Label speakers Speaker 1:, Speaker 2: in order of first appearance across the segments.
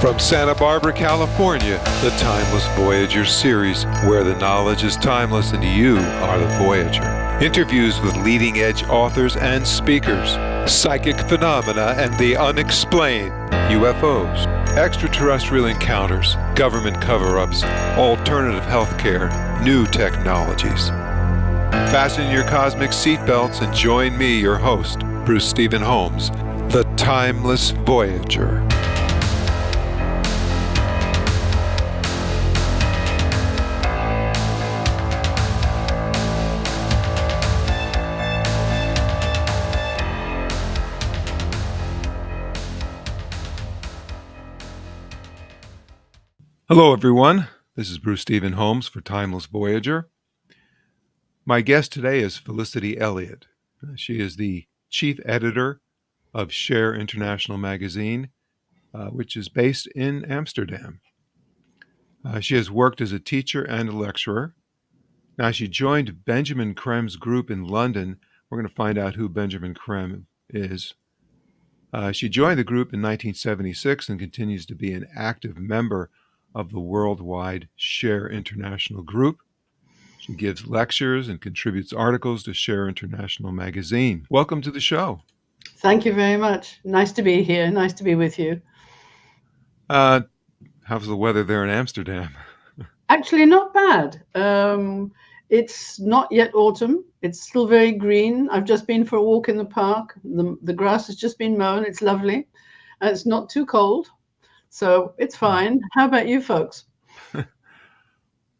Speaker 1: From Santa Barbara, California, the Timeless Voyager series, where the knowledge is timeless and you are the Voyager. Interviews with leading-edge authors and speakers, psychic phenomena and the unexplained, UFOs, extraterrestrial encounters, government cover-ups, alternative healthcare, new technologies. Fasten your cosmic seatbelts and join me, your host, Bruce Stephen Holmes, the Timeless Voyager. Hello, everyone. This is Bruce Stephen Holmes for Timeless Voyager. My guest today is Felicity Eliot. She is the chief editor of Share International magazine, which is based in Amsterdam. She has worked as a teacher and a lecturer. Now, she joined Benjamin Creme's group in London. We're going to find out who Benjamin Creme is. She joined the group in 1976 and continues to be an active member of the worldwide Share International group. She gives lectures and contributes articles to Share International magazine. Welcome to the show.
Speaker 2: Thank you very much. Nice to be here. Nice to be with you.
Speaker 1: How's the weather there in Amsterdam?
Speaker 2: Actually, not bad. It's not yet autumn. It's still very green. I've just been for a walk in the park. The grass has just been mown. It's lovely. And it's not too cold. So it's fine. How about you folks?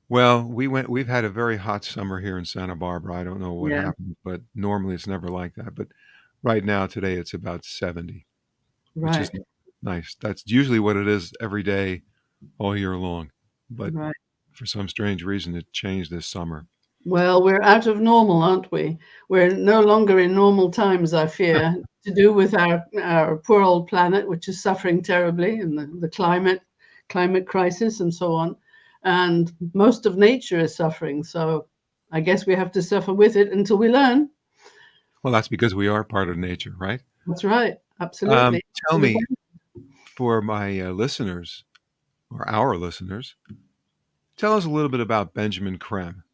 Speaker 1: Well, we've had a very hot summer here in Santa Barbara. I don't know what happened, but normally it's never like that. But right now, today, it's about 70, which is nice. That's usually what it is every day, all year long. But for some strange reason, it changed this summer.
Speaker 2: Well, we're out of normal, aren't we? We're no longer in normal times, I fear, to do with our poor old planet, which is suffering terribly, and the climate crisis and so on. And most of nature is suffering. So I guess we have to suffer with it until we learn.
Speaker 1: Well, that's because we are part of nature, right?
Speaker 2: That's right. Absolutely.
Speaker 1: Tell me, for my listeners, or our listeners, tell us a little bit about Benjamin Creme,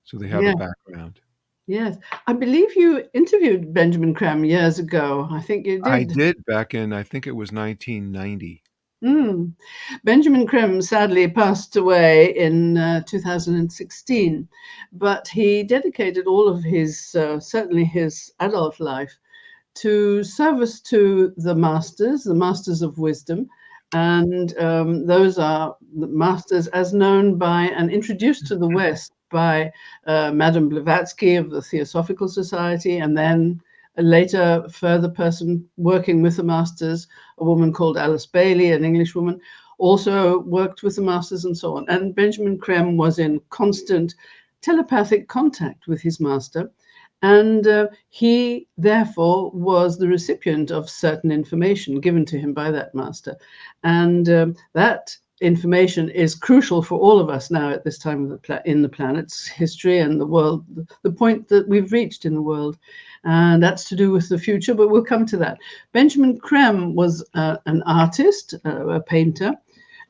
Speaker 1: so they have a background.
Speaker 2: Yes. I believe you interviewed Benjamin Creme years ago. I think you did.
Speaker 1: I did back in, I think it was 1990.
Speaker 2: Benjamin Creme sadly passed away in 2016, but he dedicated all of his, certainly his adult life, to service to the masters of wisdom. And those are the masters as known by and introduced to the West by Madame Blavatsky of the Theosophical Society, and then a later further person working with the masters, a woman called Alice Bailey, an English woman, also worked with the masters and so on. And Benjamin Creme was in constant telepathic contact with his master. And he, therefore, was the recipient of certain information given to him by that master. And that information is crucial for all of us now at this time of in the planet's history and the world, the point that we've reached in the world. And that's to do with the future, but we'll come to that. Benjamin Creme was an artist, a painter.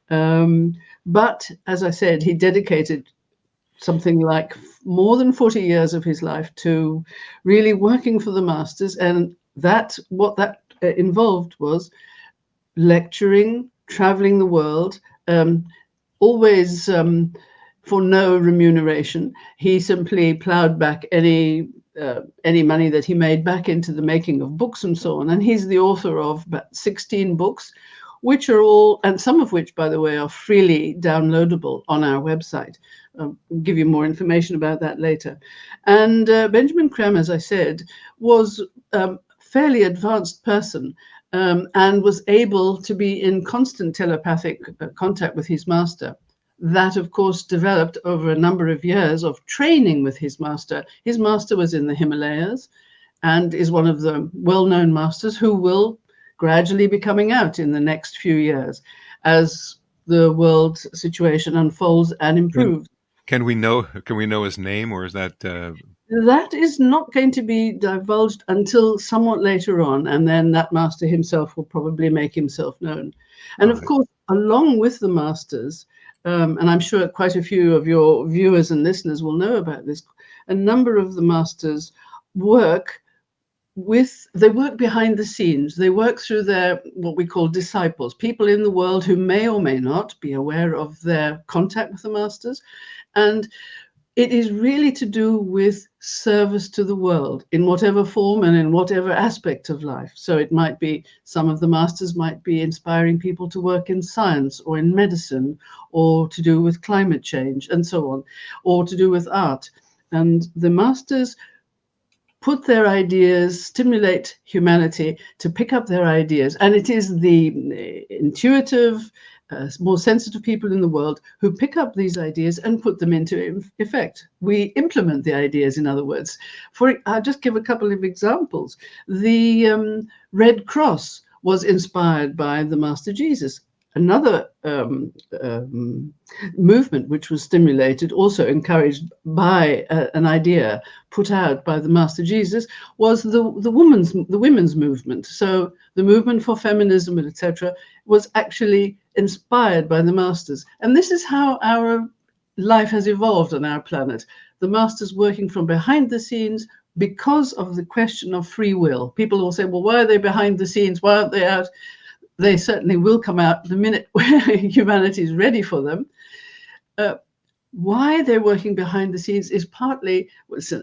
Speaker 2: But as I said, he dedicated something like more than 40 years of his life to really working for the masters. And what that involved was lecturing, traveling the world, always for no remuneration. He simply plowed back any money that he made back into the making of books and so on. And he's the author of about 16 books, which are all, and some of which, by the way, are freely downloadable on our website. I'll give you more information about that later. And Benjamin Creme, as I said, was a fairly advanced person and was able to be in constant telepathic contact with his master. That, of course, developed over a number of years of training with his master. His master was in the Himalayas and is one of the well-known masters who will gradually be coming out in the next few years as the world situation unfolds and improves.
Speaker 1: Can we know his name, or is that?
Speaker 2: That is not going to be divulged until somewhat later on, and then that master himself will probably make himself known. And of course, along with the masters, and I'm sure quite a few of your viewers and listeners will know about this, a number of the masters work behind the scenes. They work through their, what we call disciples, people in the world who may or may not be aware of their contact with the masters. And it is really to do with service to the world in whatever form and in whatever aspect of life. So it might be, some of the masters might be inspiring people to work in science or in medicine, or to do with climate change and so on, or to do with art. And the masters put their ideas, stimulate humanity to pick up their ideas. And it is the intuitive, more sensitive people in the world who pick up these ideas and put them into effect. We implement the ideas, in other words. I'll just give a couple of examples. The Red Cross was inspired by the Master Jesus. Another movement which was stimulated, also encouraged by an idea put out by the Master Jesus, was the women's movement. So the movement for feminism, etc., was actually inspired by the masters. And this is how our life has evolved on our planet. The masters working from behind the scenes because of the question of free will. People will say, well, why are they behind the scenes? Why aren't they out? They certainly will come out the minute humanity is ready for them. Why they're working behind the scenes is partly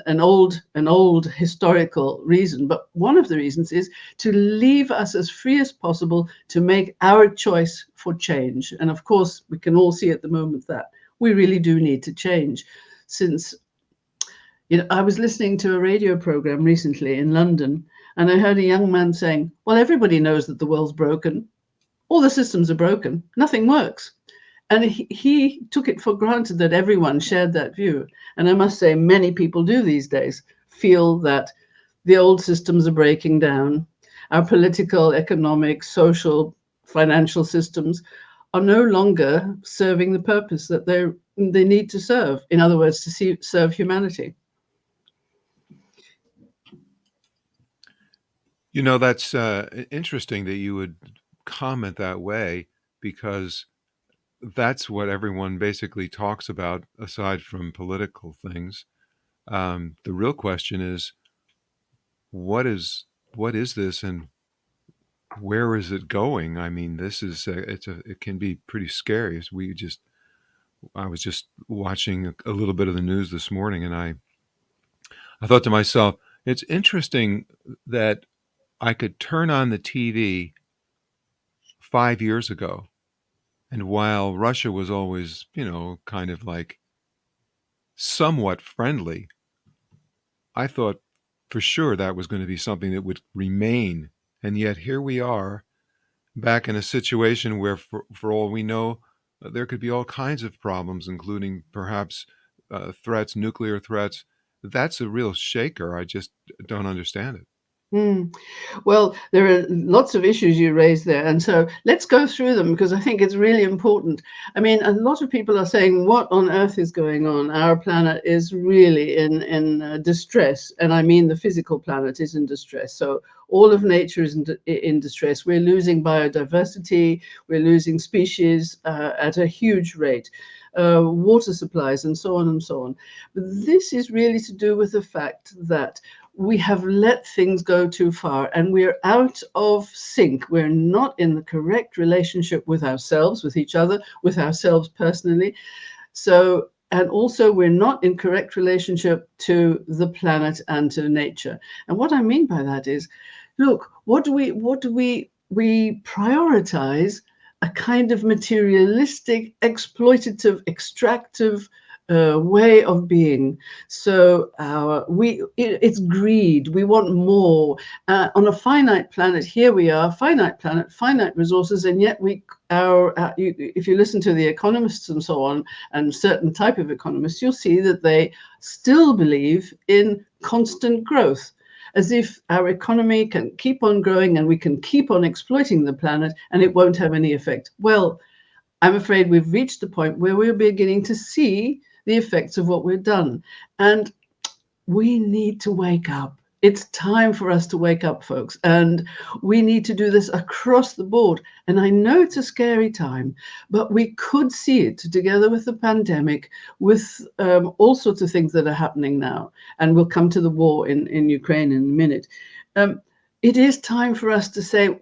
Speaker 2: an old historical reason, but one of the reasons is to leave us as free as possible to make our choice for change. And of course, we can all see at the moment that we really do need to change. Since, I was listening to a radio program recently in London, and I heard a young man saying, well, everybody knows that the world's broken. All the systems are broken. Nothing works. And he took it for granted that everyone shared that view. And I must say, many people do these days feel that the old systems are breaking down. Our political, economic, social, financial systems are no longer serving the purpose that they need to serve. In other words, to serve humanity.
Speaker 1: That's interesting that you would comment that way, because that's what everyone basically talks about, aside from political things. The real question is, what is this, and where is it going? I mean, this is it can be pretty scary. I was just watching a little bit of the news this morning, and I thought to myself, it's interesting that I could turn on the TV 5 years ago, and while Russia was always, kind of like somewhat friendly, I thought for sure that was going to be something that would remain. And yet here we are, back in a situation where, for all we know, there could be all kinds of problems, including perhaps nuclear threats. That's a real shaker. I just don't understand it.
Speaker 2: Well, there are lots of issues you raised there. And so let's go through them, because I think it's really important. I mean, a lot of people are saying, what on earth is going on? Our planet is really in distress. And I mean, the physical planet is in distress. So all of nature is in distress. We're losing biodiversity. We're losing species at a huge rate. Water supplies and so on and so on. But this is really to do with the fact that we have let things go too far, and we're out of sync. We're not in the correct relationship with ourselves, with each other, with ourselves personally. So, and also we're not in correct relationship to the planet and to nature. And what I mean by that is, look, what do we prioritize a kind of materialistic, exploitative, extractive way of being. So it's greed. We want more. On a finite planet, here we are, finite planet, finite resources, and yet if you listen to the economists and so on, and certain type of economists, you'll see that they still believe in constant growth, as if our economy can keep on growing and we can keep on exploiting the planet and it won't have any effect. Well, I'm afraid we've reached the point where we're beginning to see the effects of what we've done. And we need to wake up. It's time for us to wake up, folks, and we need to do this across the board. And I know it's a scary time, but we could see it together with the pandemic, with all sorts of things that are happening now. And we'll come to the war in Ukraine in a minute. It is time for us to say,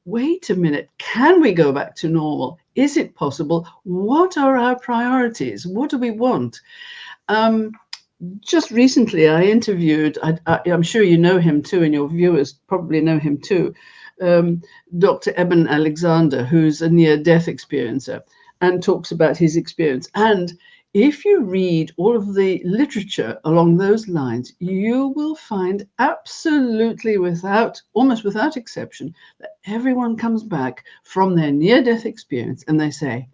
Speaker 2: wait a minute, can we go back to normal? Is it possible? What are our priorities? What do we want? Just recently, I interviewed, I'm sure you know him too, and your viewers probably know him too, Dr. Eben Alexander, who's a near-death experiencer, and talks about his experience. And if you read all of the literature along those lines, you will find absolutely almost without exception, that everyone comes back from their near-death experience and they say,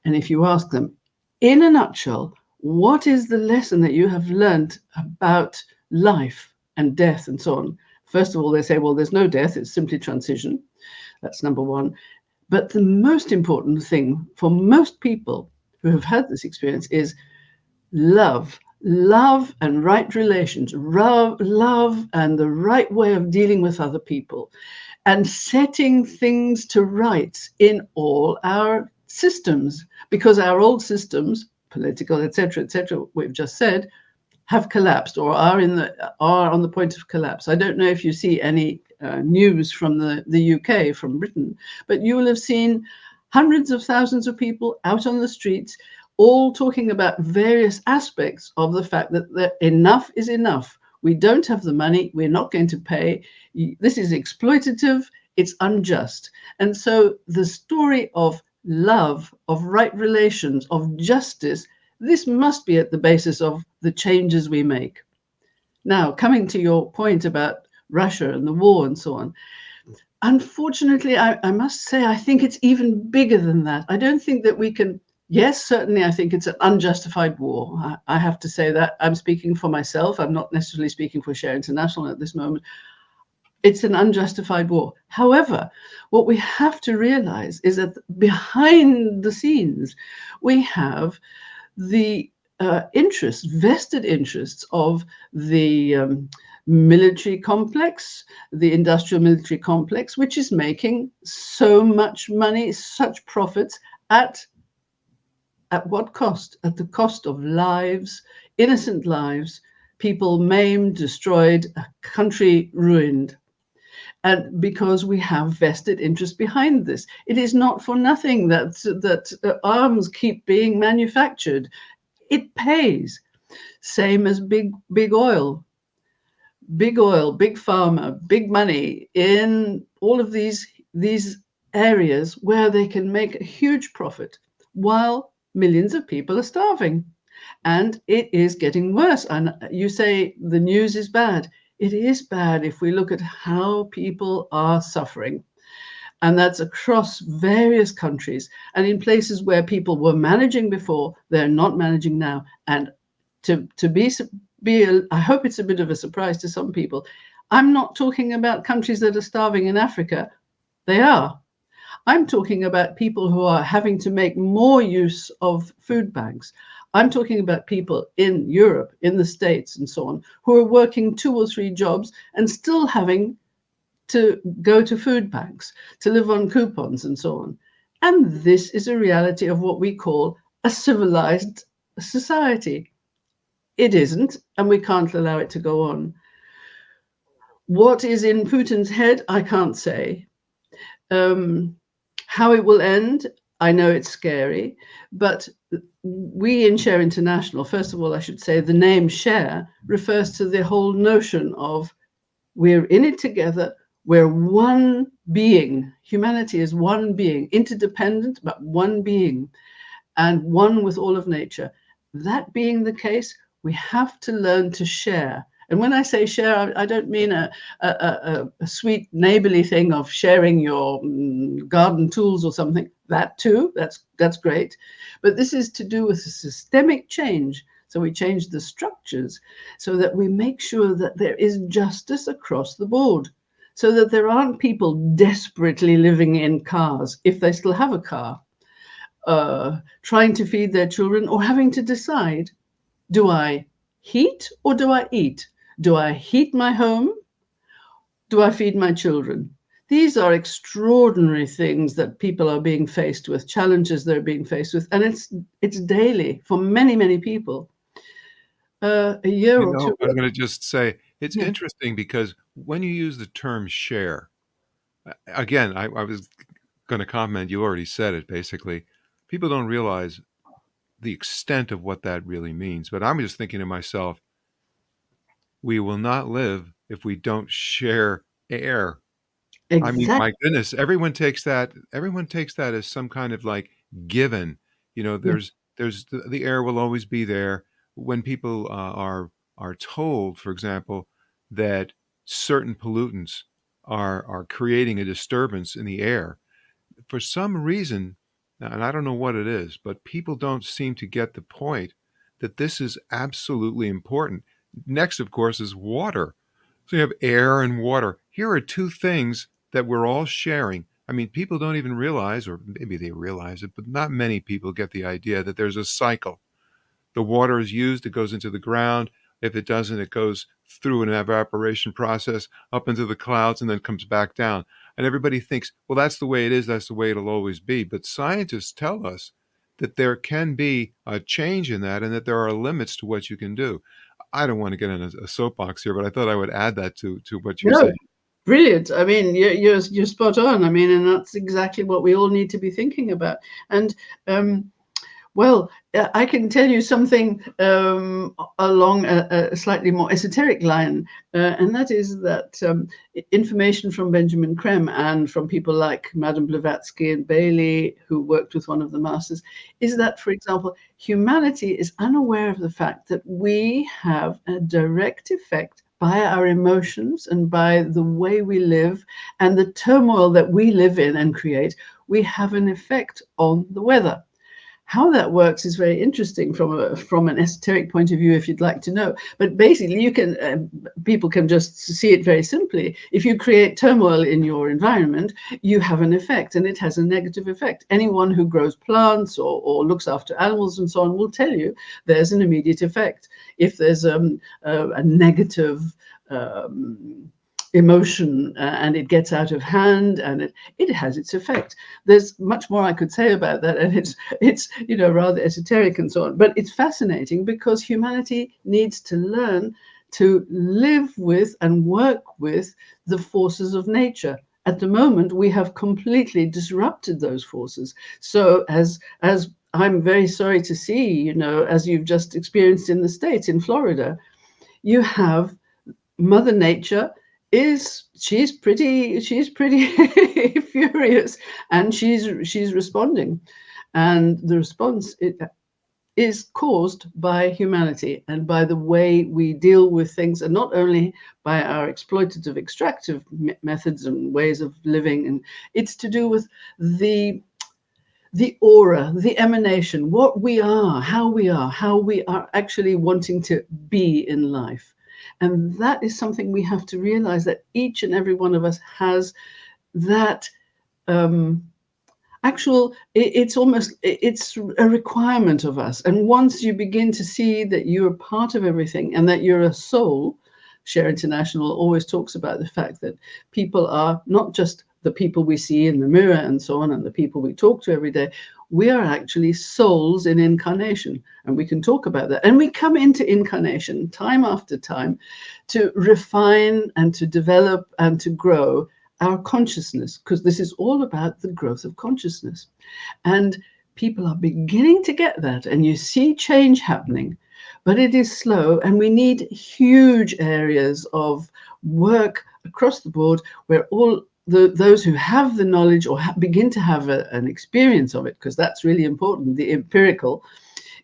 Speaker 2: and if you ask them, in a nutshell, what is the lesson that you have learned about life and death and so on? First of all, they say, well, there's no death, it's simply transition. That's number one. But the most important thing for most people who have had this experience is love and right relations, love and the right way of dealing with other people, and setting things to rights in all our systems, because our old systems, political, etc., we've just said, have collapsed or are on the point of collapse. I don't know if you see any news from the UK, from Britain, but you will have seen hundreds of thousands of people out on the streets, all talking about various aspects of the fact that enough is enough. We don't have the money. We're not going to pay. This is exploitative. It's unjust. And so the story of love, of right relations, of justice, this must be at the basis of the changes we make. Now, coming to your point about Russia and the war and so on, unfortunately, I must say, I think it's even bigger than that. I don't think that we can, yes, certainly I think it's an unjustified war. I have to say that. I'm speaking for myself. I'm not necessarily speaking for Share International at this moment. It's an unjustified war. However, what we have to realize is that behind the scenes, we have the vested interests of the military complex, the industrial military complex, which is making so much money, such profits at what cost? At the cost of lives, innocent lives, people maimed, destroyed, a country ruined. And because we have vested interest behind this, it is not for nothing that arms keep being manufactured. It pays. Same as big oil, big pharma, big money in all of these areas where they can make a huge profit while millions of people are starving. And it is getting worse. And you say the news is bad. It is bad if we look at how people are suffering. And that's across various countries. And in places where people were managing before, they're not managing now. And to be I hope it's a bit of a surprise to some people, I'm not talking about countries that are starving in Africa. They are. I'm talking about people who are having to make more use of food banks. I'm talking about people in Europe, in the States and so on, who are working 2 or 3 jobs and still having to go to food banks, to live on coupons and so on. And this is a reality of what we call a civilized society. It isn't, and we can't allow it to go on. What is in Putin's head, I can't say. How it will end, I know it's scary, but we in Share International, first of all, I should say the name Share refers to the whole notion of we're in it together, we're one being. Humanity is one being, interdependent, but one being, and one with all of nature. That being the case, we have to learn to share. And when I say share, I don't mean a sweet neighborly thing of sharing your garden tools or something. That too, that's great. But this is to do with a systemic change. So we change the structures so that we make sure that there is justice across the board, so that there aren't people desperately living in cars, if they still have a car, trying to feed their children or having to decide, do I heat or do I eat? Do I heat my home Do I feed my children? These are extraordinary things that people are being faced with, challenges they're being faced with, and it's daily for many, many people. A year or two
Speaker 1: I was
Speaker 2: ago.
Speaker 1: going to just say it's
Speaker 2: Yeah,
Speaker 1: interesting because when you use the term share, again, I was going to comment, you already said it basically. People don't realize the extent of what that really means. But I'm just thinking to myself, we will not live if we don't share air. I mean, my
Speaker 2: exactly.
Speaker 1: goodness, everyone takes that as some kind of like given.
Speaker 2: Yeah,
Speaker 1: There's the air will always be there. When people are told, for example, that certain pollutants are creating a disturbance in the air, for some reason, and I don't know what it is, but people don't seem to get the point that this is absolutely important. Next, of course, is water. So you have air and water. Here are two things that we're all sharing. I mean, people don't even realize, or maybe they realize it, but not many people get the idea that there's a cycle. The water is used, it goes into the ground. If it doesn't, it goes through an evaporation process up into the clouds and then comes back down. And everybody thinks, well, that's the way it is, that's the way it'll always be. But scientists tell us that there can be a change in that and that there are limits to what you can do. I don't want to get in a soapbox here, but I thought I would add that to what you're
Speaker 2: no,
Speaker 1: saying.
Speaker 2: brilliant. I mean, you're spot on. I mean, and that's exactly what we all need to be thinking about. And well, I can tell you something along a slightly more esoteric line, and that is that information from Benjamin Creme and from people like Madame Blavatsky and Bailey, who worked with one of the masters, is that, for example, humanity is unaware of the fact that we have a direct effect by our emotions and by the way we live and the turmoil that we live in and create. We have an effect on the weather. How that works is very interesting from an esoteric point of view, if you'd like to know. But basically, you can people can just see it very simply. If you create turmoil in your environment, you have an effect, and it has a negative effect. Anyone who grows plants or looks after animals and so on will tell you there's an immediate effect. If there's a negative emotion and it gets out of hand and it has its effect. There's much more I could say about that, and it's rather esoteric and so on, but it's fascinating because humanity needs to learn to live with and work with the forces of nature. At the moment we have completely disrupted those forces. So as I'm very sorry to see, as you've just experienced in the States, in Florida, you have Mother Nature she's pretty furious, and she's responding, and the response is caused by humanity and by the way we deal with things, and not only by our exploitative, extractive methods and ways of living. And it's to do with the aura, the emanation, what we are, how we are actually wanting to be in life. And that is something we have to realize, that each and every one of us has that um, it's a requirement of us. And once you begin to see that you're part of everything and that you're a soul, Share International always talks about the fact that people are not just the people we see in the mirror and so on, and the people we talk to every day. We are actually souls in incarnation, and we can talk about that. And we come into incarnation time after time to refine and to develop and to grow our consciousness, because this is all about the growth of consciousness. And people are beginning to get that, and you see change happening, but it is slow, and we need huge areas of work across the board where all those who have the knowledge or begin to have an experience of it, because that's really important, the empirical,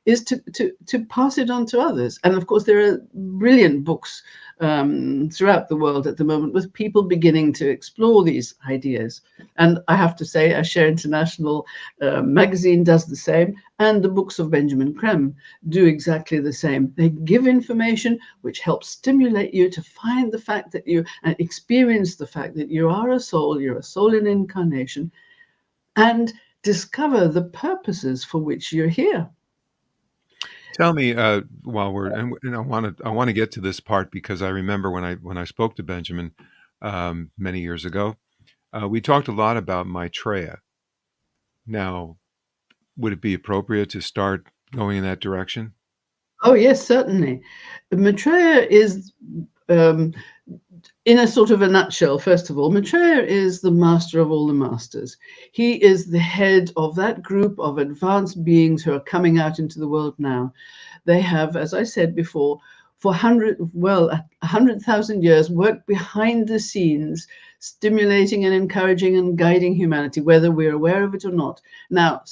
Speaker 2: is to pass it on to others. And of course, there are brilliant books throughout the world at the moment with people beginning to explore these ideas. And I have to say, a Share International magazine does the same, and the books of Benjamin Creme do exactly the same. They give information which helps stimulate you to find the fact that you experience the fact that you are a soul, you're a soul in incarnation, and discover the purposes for which you're here.
Speaker 1: Tell me, while we're and I want to get to this part because I remember when I spoke to Benjamin, many years ago. We talked a lot about Maitreya. Now, would it be appropriate to start going in that direction?
Speaker 2: Oh, yes, certainly. Maitreya is, um, in a sort of a nutshell, first of all, Maitreya is the master of all the masters. He is the head of that group of advanced beings who are coming out into the world now. They have, as I said before, for 100,000 years worked behind the scenes, stimulating and encouraging and guiding humanity, whether we're aware of it or not. Now,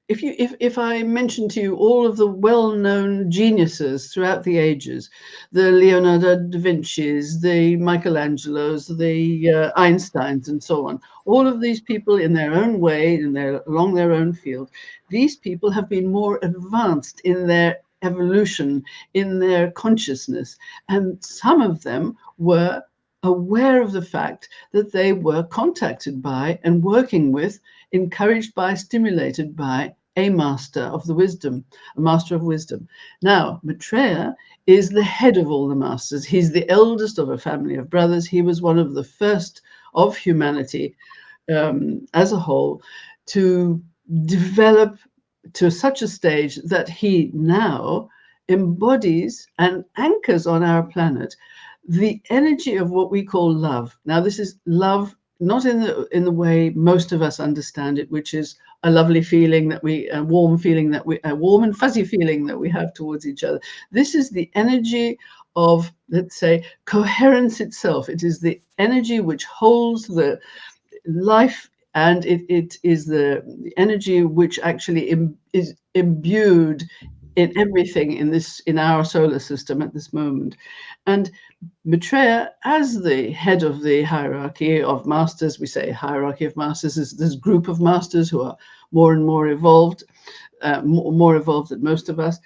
Speaker 2: if I mention to you all of the well-known geniuses throughout the ages, the Leonardo da Vinci's, the Michelangelos, the Einsteins, and so on, all of these people in their own way, along their own field, these people have been more advanced in their evolution, in their consciousness, and some of them were aware of the fact that they were contacted by and working with, encouraged by, stimulated by a master of the wisdom, a master of wisdom. Now, Maitreya is the head of all the masters. He's the eldest of a family of brothers. He was one of the first of humanity as a whole to develop to such a stage that he now embodies and anchors on our planet the energy of what we call love. Now, this is love not in the way most of us understand it, which is a lovely feeling that a warm and fuzzy feeling that we have towards each other. This is the energy of, let's say, coherence itself. It is the energy which holds the life, and it is the energy which actually is imbued in everything in our solar system at this moment. And Maitreya, as the head of the hierarchy of masters, we say hierarchy of masters is this group of masters who are more and more evolved, more evolved than most of us.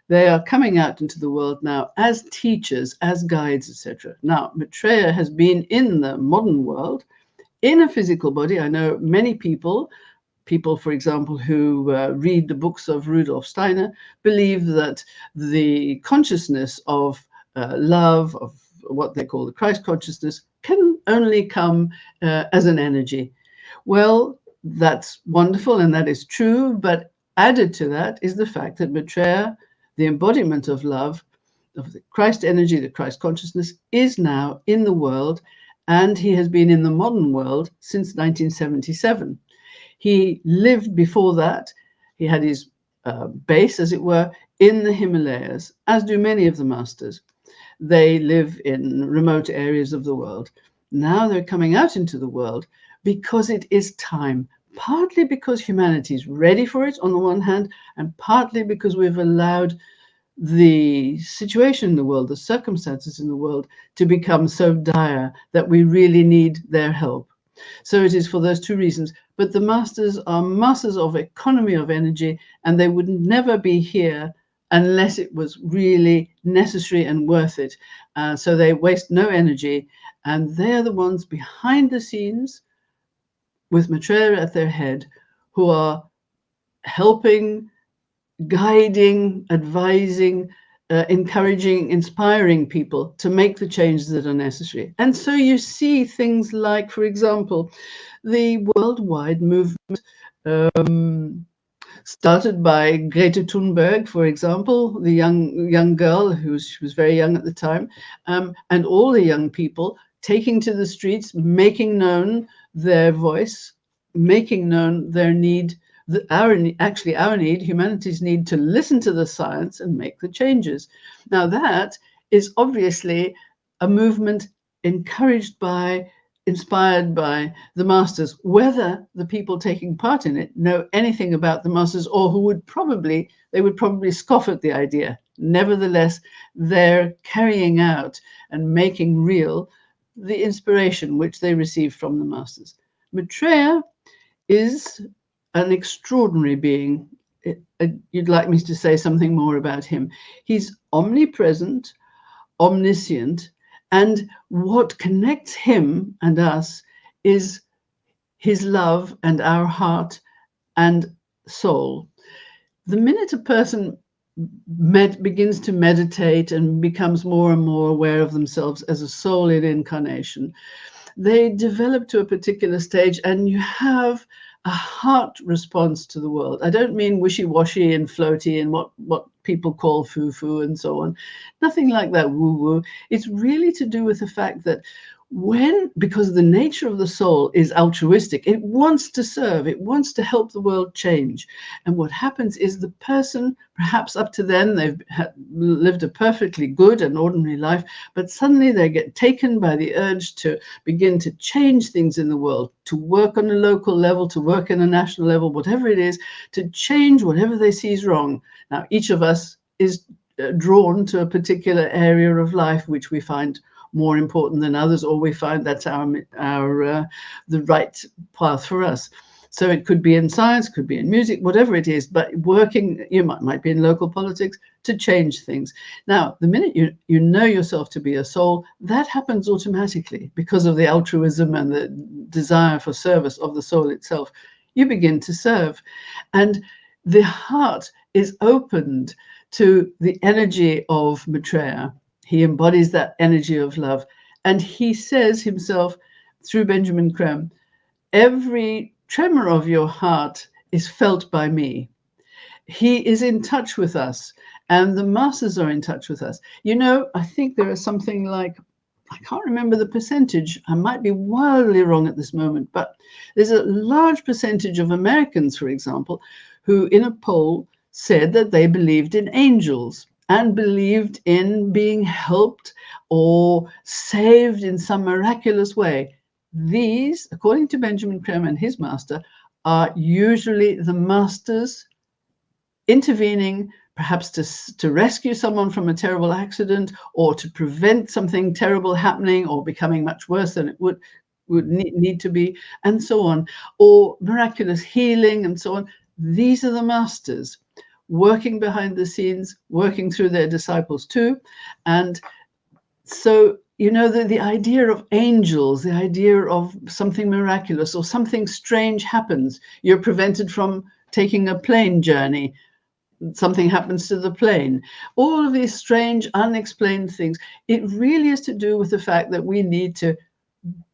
Speaker 2: They are coming out into the world now as teachers, as guides, etc. Now, Maitreya has been in the modern world in a physical body. I know many people, for example, who read the books of Rudolf Steiner, believe that the consciousness of love, of what they call the Christ consciousness, can only come as an energy. Well, that's wonderful and that is true, but added to that is the fact that Maitreya, the embodiment of love, of the Christ energy, the Christ consciousness, is now in the world, and he has been in the modern world since 1977. He lived before that. He had his base, as it were, in the Himalayas, as do many of the masters. They live in remote areas of the world. Now they're coming out into the world because it is time, partly because humanity is ready for it on the one hand, and partly because we've allowed the situation in the world, the circumstances in the world, to become so dire that we really need their help. So it is for those two reasons. But the masters are masters of economy of energy, and they would never be here unless it was really necessary and worth it. So they waste no energy, and they're the ones behind the scenes with Maitreya at their head who are helping, guiding, advising, encouraging, inspiring people to make the changes that are necessary. And so you see things like, for example, the worldwide movement started by Greta Thunberg, for example, the young girl she was very young at the time, and all the young people taking to the streets, making known their voice, making known their need, our need, humanity's need to listen to the science and make the changes. Now that is obviously a movement encouraged by, inspired by the masters. Whether the people taking part in it know anything about the masters, or who would probably scoff at the idea. Nevertheless, they're carrying out and making real the inspiration which they received from the masters. Maitreya is an extraordinary being. You'd like me to say something more about him. He's omnipresent, omniscient, and what connects him and us is his love and our heart and soul. The minute a person begins to meditate and becomes more and more aware of themselves as a soul in incarnation, they develop to a particular stage, and you have a heart response to the world. I don't mean wishy-washy and floaty and what people call foo-foo and so on. Nothing like that woo-woo. It's really to do with the fact that because the nature of the soul is altruistic, it wants to serve, it wants to help the world change. And what happens is the person, perhaps up to then, they've lived a perfectly good and ordinary life, but suddenly they get taken by the urge to begin to change things in the world, to work on a local level, to work in a national level, whatever it is, to change whatever they see is wrong. Now, each of us is drawn to a particular area of life which we find more important than others, or we find that's the right path for us. So it could be in science, could be in music, whatever it is, but working, you might be in local politics to change things. Now, the minute you know yourself to be a soul, that happens automatically because of the altruism and the desire for service of the soul itself. You begin to serve, and the heart is opened to the energy of Maitreya. He embodies that energy of love. And he says himself, through Benjamin Creme, every tremor of your heart is felt by me. He is in touch with us, and the masters are in touch with us. You know, I think there is something like, I can't remember the percentage, I might be wildly wrong at this moment, but there's a large percentage of Americans, for example, who in a poll said that they believed in angels and believed in being helped or saved in some miraculous way. These, according to Benjamin Creme and his master, are usually the masters intervening, perhaps to rescue someone from a terrible accident, or to prevent something terrible happening or becoming much worse than it would need to be, and so on, or miraculous healing and so on. These are the masters working behind the scenes, working through their disciples too. And so, you know, the idea of angels, the idea of something miraculous or something strange happens. You're prevented from taking a plane journey. Something happens to the plane. All of these strange, unexplained things. It really is to do with the fact that we need to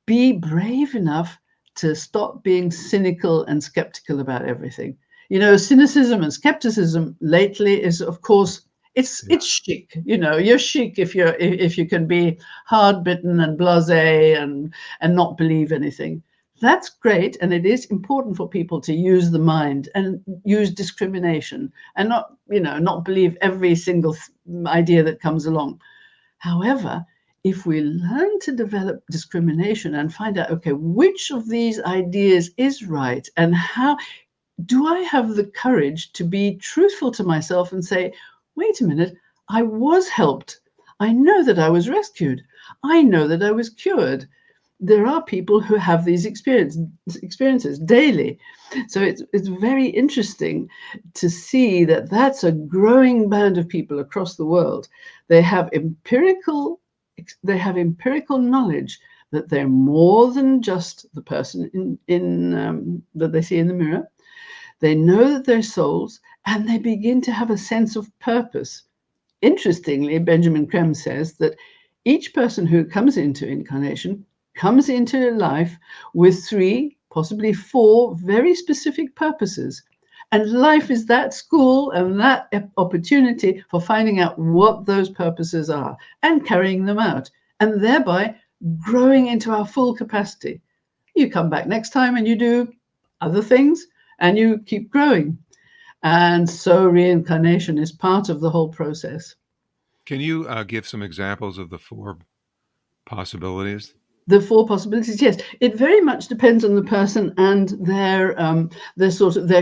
Speaker 2: be brave enough to stop being cynical and skeptical about everything. You know, cynicism and skepticism lately is, of course, it's chic. You know, you're chic if you can be hard bitten and blasé and not believe anything. That's great, and it is important for people to use the mind and use discrimination and not believe every single idea that comes along. However, if we learn to develop discrimination and find out, okay, which of these ideas is right, and how do I have the courage to be truthful to myself and say, wait a minute, I was helped. I know that I was rescued. I know that I was cured. There are people who have these experiences daily. So it's very interesting to see that that's a growing band of people across the world. They have empirical knowledge that they're more than just the person that they see in the mirror. They know that they're souls, and they begin to have a sense of purpose. Interestingly, Benjamin Creme says that each person who comes into incarnation comes into life with 3, possibly 4 very specific purposes. And life is that school and that opportunity for finding out what those purposes are and carrying them out, and thereby growing into our full capacity. You come back next time and you do other things, and you keep growing. And so reincarnation is part of the whole process.
Speaker 1: Can you give some examples of the 4 possibilities?
Speaker 2: The 4 possibilities, yes. It very much depends on the person and their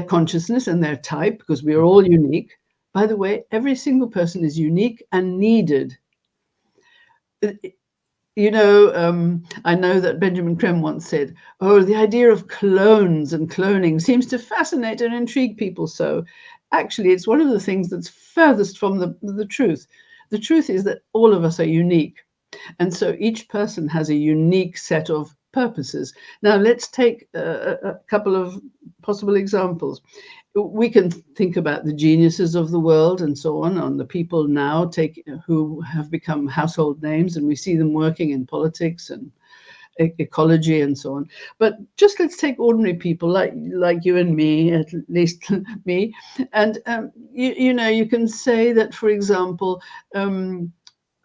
Speaker 2: consciousness and their type, because we are all unique. By the way, every single person is unique and needed. You know, I know that Benjamin Creme once said, oh, the idea of clones and cloning seems to fascinate and intrigue people so. Actually, it's one of the things that's furthest from the truth. The truth is that all of us are unique. And so each person has a unique set of purposes. Now, let's take a couple of possible examples. we can think about the geniuses of the world and so on the people now who have become household names, and we see them working in politics and ecology and so on. But just let's take ordinary people like you and me, at least me. And you can say that, for example, an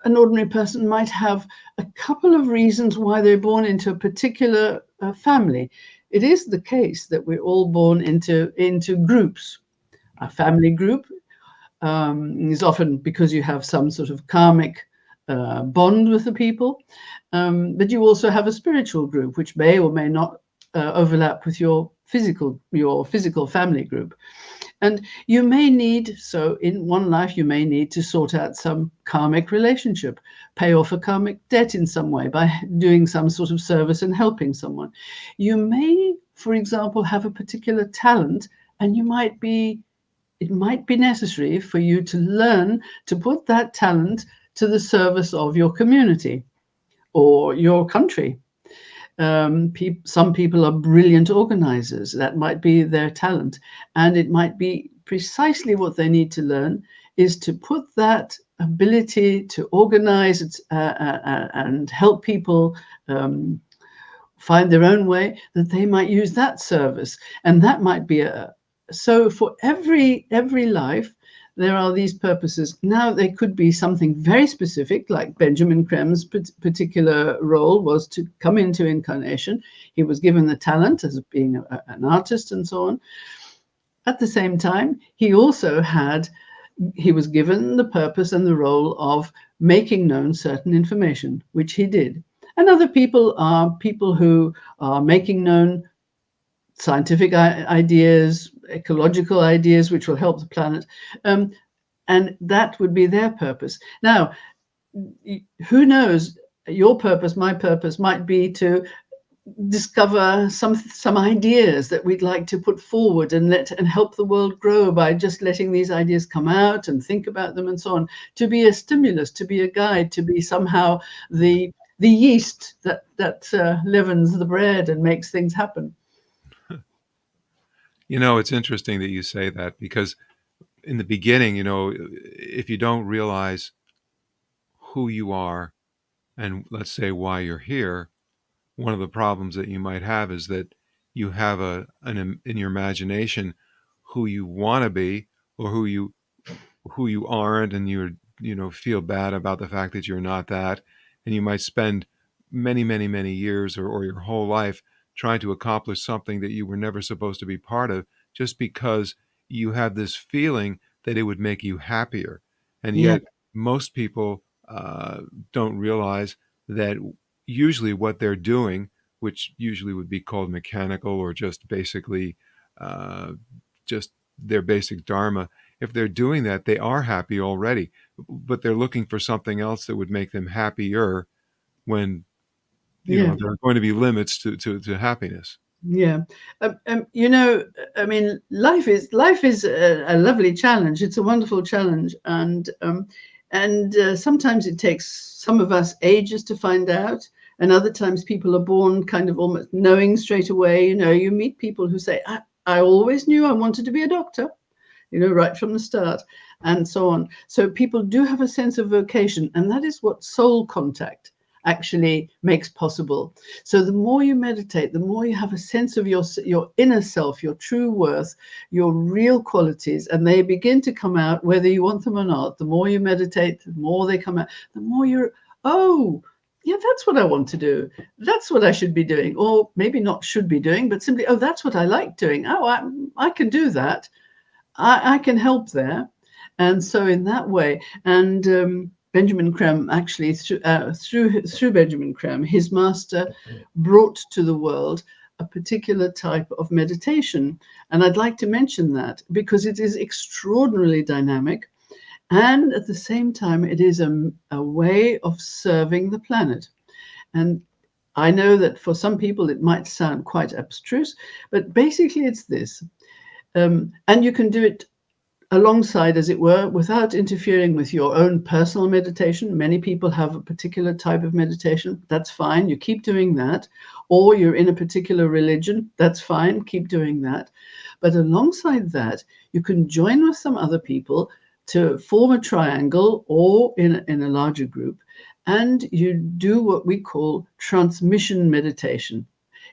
Speaker 2: ordinary person might have a couple of reasons why they're born into a particular family. It is the case that we're all born into groups. A family group is often because you have some sort of karmic bond with the people, but you also have a spiritual group, which may or may not overlap with your physical family group. And you may need, so in one life, you may need to sort out some karmic relationship, pay off a karmic debt in some way by doing some sort of service and helping someone. You may, for example, have a particular talent, and it might be necessary for you to learn to put that talent to the service of your community or your country. Some people are brilliant organizers. That might be their talent. And it might be precisely what they need to learn is to put that ability to organize and help people find their own way, that they might use that service. And that might be so for every life, there are these purposes. Now, they could be something very specific, like Benjamin Creme's particular role was to come into incarnation. He was given the talent as being an artist and so on. At the same time, he also he was given the purpose and the role of making known certain information, which he did. And other people are people who are making known scientific ideas, ecological ideas, which will help the planet. And that would be their purpose. Now, who knows, your purpose, my purpose might be to discover some ideas that we'd like to put forward and help the world grow by just letting these ideas come out and think about them and so on, to be a stimulus, to be a guide, to be somehow the yeast that leavens the bread and makes things happen.
Speaker 1: It's interesting that you say that, because in the beginning, if you don't realize who you are and, let's say, why you're here, one of the problems that you might have is that you have in your imagination who you want to be or who you aren't, and you feel bad about the fact that you're not that, and you might spend many, many, many years or your whole life trying to accomplish something that you were never supposed to be part of, just because you have this feeling that it would make you happier. And yet most people don't realize that usually what they're doing, which usually would be called mechanical or just basically just their basic dharma, if they're doing that, they are happy already, but they're looking for something else that would make them happier, when there are going to be limits to happiness.
Speaker 2: Yeah. I mean, life is a lovely challenge. It's a wonderful challenge. And sometimes it takes some of us ages to find out. And other times people are born kind of almost knowing straight away. You meet people who say, I always knew I wanted to be a doctor, right from the start, and so on. So people do have a sense of vocation, and that is what soul contact actually makes possible. So the more you meditate, the more you have a sense of your inner self, your true worth, your real qualities, and they begin to come out whether you want them or not. The more you meditate, the more they come out, the more you're, oh, yeah, that's what I want to do. That's what I should be doing. Or maybe not should be doing, but simply, oh, that's what I like doing. Oh, I can do that. I can help there. And so in that way, and Benjamin Creme, actually, through Benjamin Creme, his master brought to the world a particular type of meditation. And I'd like to mention that because it is extraordinarily dynamic. And at the same time, it is a way of serving the planet. And I know that for some people, it might sound quite abstruse, but basically it's this. And you can do it alongside, as it were, without interfering with your own personal meditation. Many people have a particular type of meditation. That's fine. You keep doing that. Or you're in a particular religion. That's fine. Keep doing that. But alongside that, you can join with some other people to form a triangle or in a larger group, and you do what we call transmission meditation.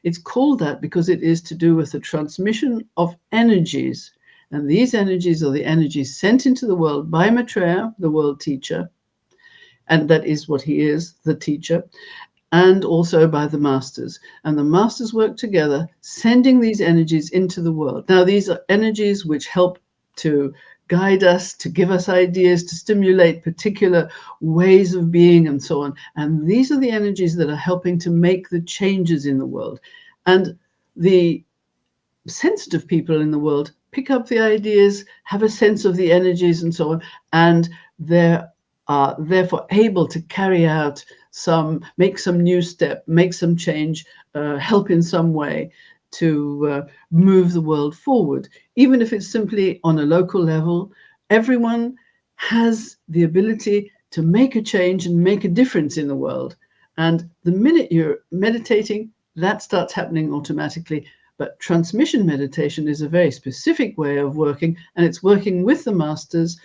Speaker 2: It's called that because it is to do with the transmission of energies. And these energies are the energies sent into the world by Maitreya, the world teacher, and that is what he is, the teacher, and also by the masters. And the masters work together, sending these energies into the world. Now, these are energies which help to guide us, to give us ideas, to stimulate particular ways of being and so on. And these are the energies that are helping to make the changes in the world. And the sensitive people in the world pick up the ideas, have a sense of the energies and so on, and they're therefore able to carry out make some new step, make some change, help in some way to move the world forward. Even if it's simply on a local level, everyone has the ability to make a change and make a difference in the world. And the minute you're meditating, that starts happening automatically. But transmission meditation is a very specific way of working, and it's working with the masters,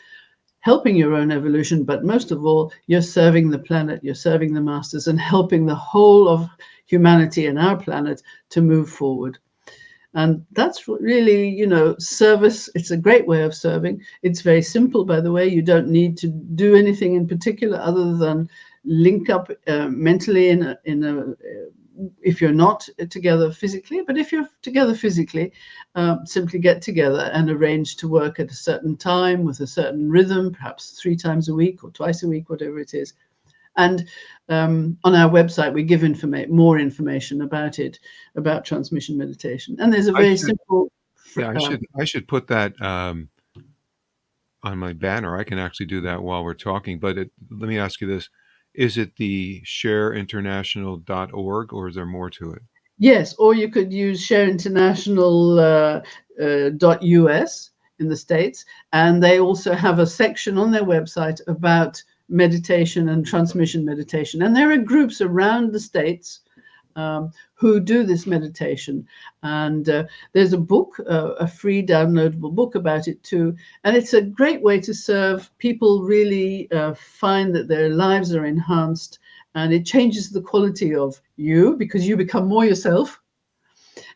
Speaker 2: helping your own evolution, but most of all, you're serving the planet, you're serving the masters, and helping the whole of humanity and our planet to move forward. And that's really, service. It's a great way of serving. It's very simple, by the way. You don't need to do anything in particular other than link up mentally if you're not together physically. But if you're together physically, simply get together and arrange to work at a certain time with a certain rhythm, perhaps 3 times a week or twice a week, whatever it is. And on our website, we give more information about it, about transmission meditation. And there's a very simple.
Speaker 1: Yeah, I should put that on my banner. I can actually do that while we're talking. But let me ask you this: is it the shareinternational.org, or is there more to it?
Speaker 2: Yes, or you could use shareinternational.us in the States, and they also have a section on their website about meditation and transmission meditation. And there are groups around the States who do this meditation. And there's a book, a free downloadable book about it too. And it's a great way to serve. People really find that their lives are enhanced, and it changes the quality of you because you become more yourself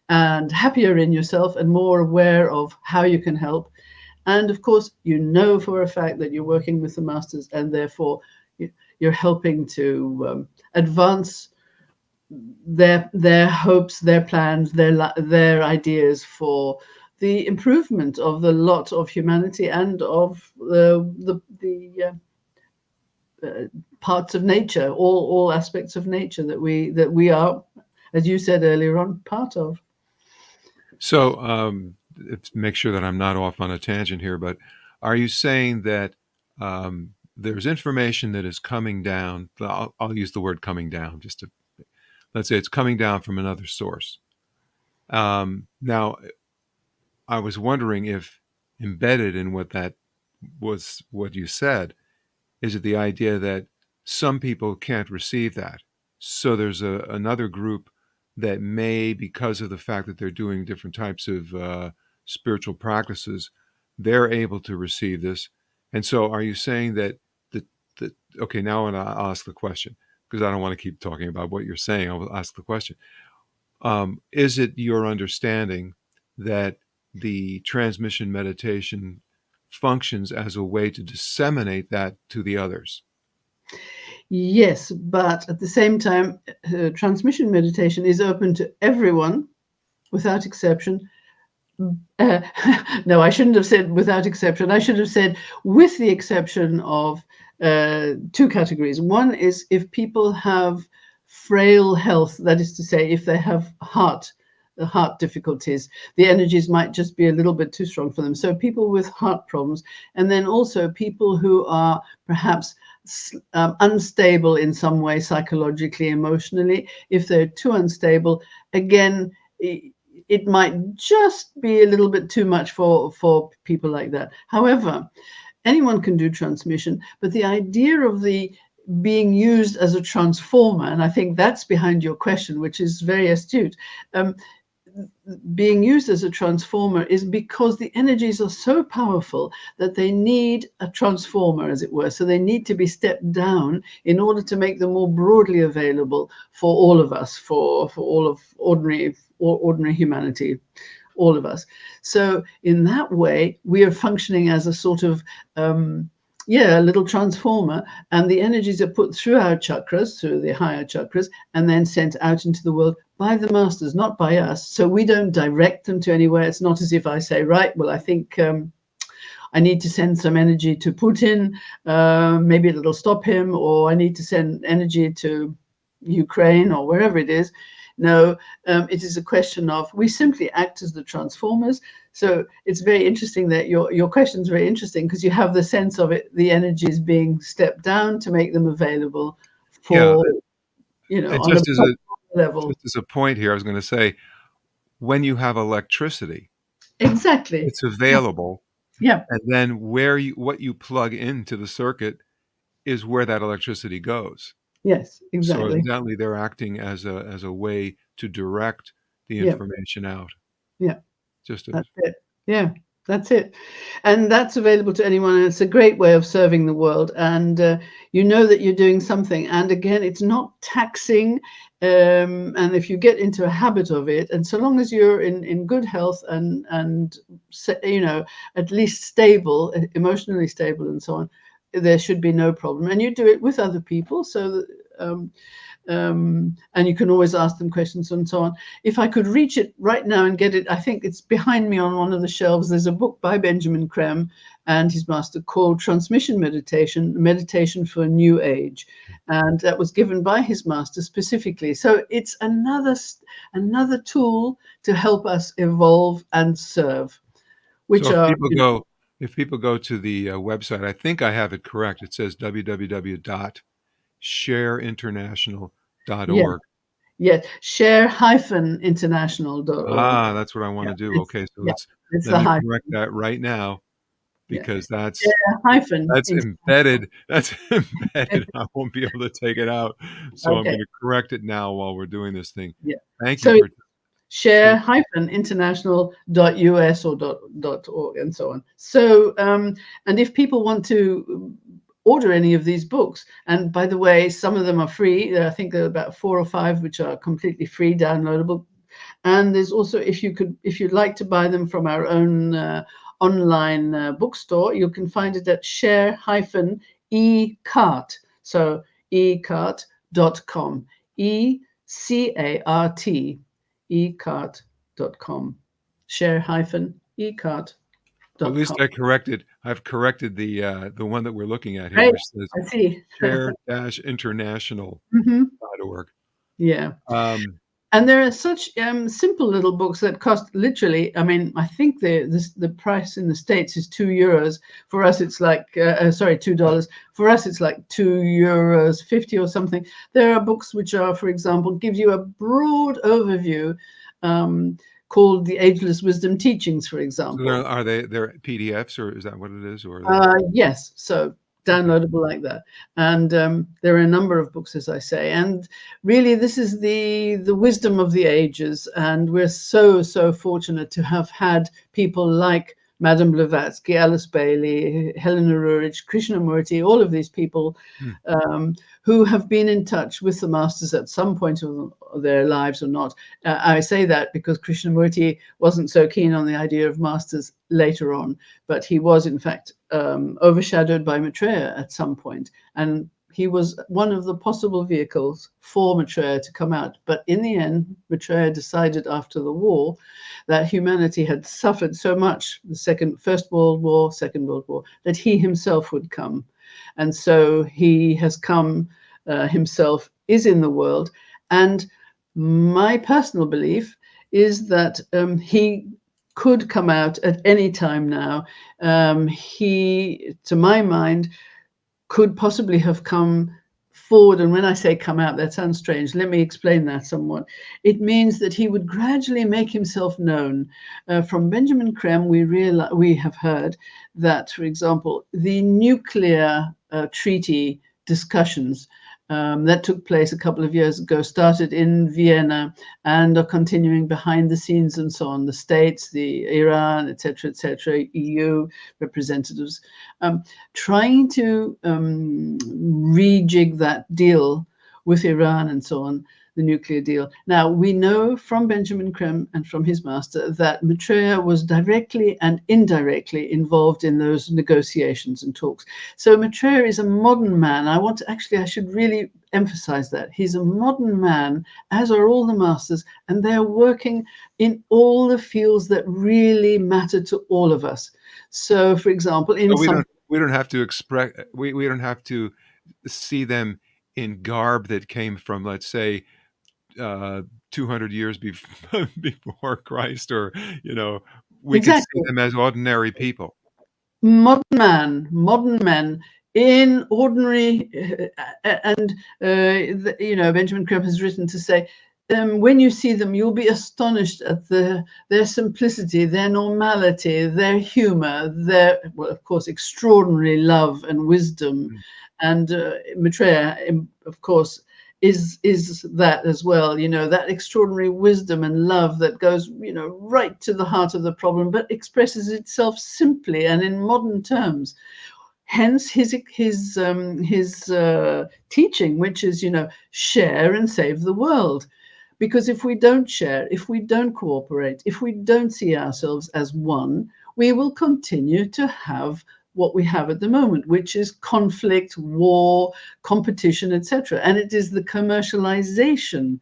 Speaker 2: and happier in yourself and more aware of how you can help. And of course, for a fact that you're working with the masters, and therefore you're helping to advance their hopes, their plans, their ideas for the improvement of the lot of humanity and of the parts of nature, all aspects of nature that we are, as you said earlier on, part of.
Speaker 1: So, make sure that I'm not off on a tangent here, but are you saying that there's information that is coming down? I'll use the word coming down let's say it's coming down from another source. Now, I was wondering if embedded in what that was, what you said, is it the idea that some people can't receive that? So there's another group that may, because of the fact that they're doing different types of spiritual practices, they're able to receive this. And so are you saying that okay, now I'll ask the question, because I don't want to keep talking about what you're saying. I'll ask the question. Is it your understanding that the transmission meditation functions as a way to disseminate that to the others?
Speaker 2: Yes, but at the same time, transmission meditation is open to everyone without exception. No, I shouldn't have said without exception. I should have said with the exception of 2 categories. One is if people have frail health, that is to say, if they have heart difficulties, the energies might just be a little bit too strong for them. So people with heart problems, and then also people who are perhaps unstable in some way, psychologically, emotionally. If they're too unstable, again, it might just be a little bit too much for people like that. However, anyone can do transmission, but the idea of the being used as a transformer, and I think that's behind your question, which is very astute. being used as a transformer is because the energies are so powerful that they need a transformer, as it were. So they need to be stepped down in order to make them more broadly available for all of us, for all of ordinary humanity, all of us. So in that way, we are functioning as a sort of a little transformer, and the energies are put through our chakras, through the higher chakras, and then sent out into the world by the masters, not by us. So we don't direct them to anywhere. It's not as if I say, right, well, I think I need to send some energy to Putin, maybe it'll stop him, or I need to send energy to Ukraine or wherever it is. No, it is a question of, we simply act as the transformers. So it's very interesting that your question is very interesting, because you have the sense of it, the energy is being stepped down to make them available for,
Speaker 1: and
Speaker 2: on a level.
Speaker 1: just as a point here, I was going to say, when you have electricity,
Speaker 2: exactly,
Speaker 1: it's available.
Speaker 2: Yeah.
Speaker 1: And then what you plug into the circuit is where that electricity goes.
Speaker 2: Yes,
Speaker 1: So
Speaker 2: exactly.
Speaker 1: evidently they're acting as a way to direct the information out.
Speaker 2: Yeah.
Speaker 1: That's
Speaker 2: it. Yeah, that's it. And that's available to anyone. And it's a great way of serving the world. And you know that you're doing something. And again, it's not taxing. And if you get into a habit of it, and so long as you're in good health and at least stable, emotionally stable and so on, there should be no problem. And you do it with other people. So that, and you can always ask them questions and so on. If I could reach it right now and get it, I think it's behind me on one of the shelves. There's a book by Benjamin Creme and his master called Transmission Meditation for a New Age. And that was given by his master specifically. So it's another tool to help us evolve and serve.
Speaker 1: If people go to the website, I think I have it correct. It says www.shareinternational.org.
Speaker 2: Yes, share-international.org.
Speaker 1: That's what I want to do. Okay, so let me correct that right now, because that's embedded. That's embedded. I won't be able to take it out. So I'm going to correct it now while we're doing this thing.
Speaker 2: Yeah.
Speaker 1: Thank you. For
Speaker 2: share-international.us or .org and so on. So, and if people want to order any of these books, and by the way, some of them are free. I think there are about 4 or 5 which are completely free, downloadable. And there's also, if you'd like to buy them from our own online bookstore, you can find it at share-ecart. So ecart.com. ECART. ecart.com. share-ecart.com.
Speaker 1: Well, at least I've corrected the one that we're looking at here,
Speaker 2: right.
Speaker 1: which says
Speaker 2: I see.
Speaker 1: share-international.org.
Speaker 2: Yeah. And there are such simple little books that cost literally, I mean, I think the price in the States is €2. For us, it's like, $2. For us, it's like €2.50 or something. There are books which are, for example, give you a broad overview called The Ageless Wisdom Teachings, for example.
Speaker 1: So they're PDFs, or is that what it is? Or
Speaker 2: yes. So downloadable like that. And there are a number of books, as I say, and really this is the wisdom of the ages, and we're so fortunate to have had people like Madame Blavatsky, Alice Bailey, Helena Rurich, Krishnamurti, all of these people who have been in touch with the masters at some point of their lives or not. I say that because Krishnamurti wasn't so keen on the idea of masters later on, but he was in fact overshadowed by Maitreya at some point, and he was one of the possible vehicles for Maitreya to come out. But in the end, Maitreya decided after the war that humanity had suffered so much, the First World War, Second World War, that he himself would come. And so he has come himself, is in the world. And my personal belief is that he could come out at any time now. He, to my mind, could possibly have come forward. And when I say come out, that sounds strange. Let me explain that somewhat. It means that he would gradually make himself known. From Benjamin Creme, we have heard that, for example, the nuclear treaty discussions that took place a couple of years ago, started in Vienna, and are continuing behind the scenes and so on. The States, the Iran, etc., EU representatives, trying to rejig that deal with Iran and so on, the nuclear deal. Now, we know from Benjamin Creme and from his master that Maitreya was directly and indirectly involved in those negotiations and talks. So Maitreya is a modern man. I should really emphasize that. He's a modern man, as are all the masters, and they're working in all the fields that really matter to all of us. So, for example,
Speaker 1: we don't have to we don't have to see them in garb that came from, let's say, 200 years before Christ, or we could see
Speaker 2: exactly.
Speaker 1: them as ordinary people.
Speaker 2: Modern men in ordinary, and Benjamin Creme has written to say, when you see them, you'll be astonished at their simplicity, their normality, their humor, their, well, of course, extraordinary love and wisdom. And Maitreya, of course, is that as well, that extraordinary wisdom and love that goes, right to the heart of the problem, but expresses itself simply and in modern terms. Hence his teaching, which is, share and save the world. Because if we don't share, if we don't cooperate, if we don't see ourselves as one, we will continue to have what we have at the moment, which is conflict, war, competition, etc. And it is the commercialization,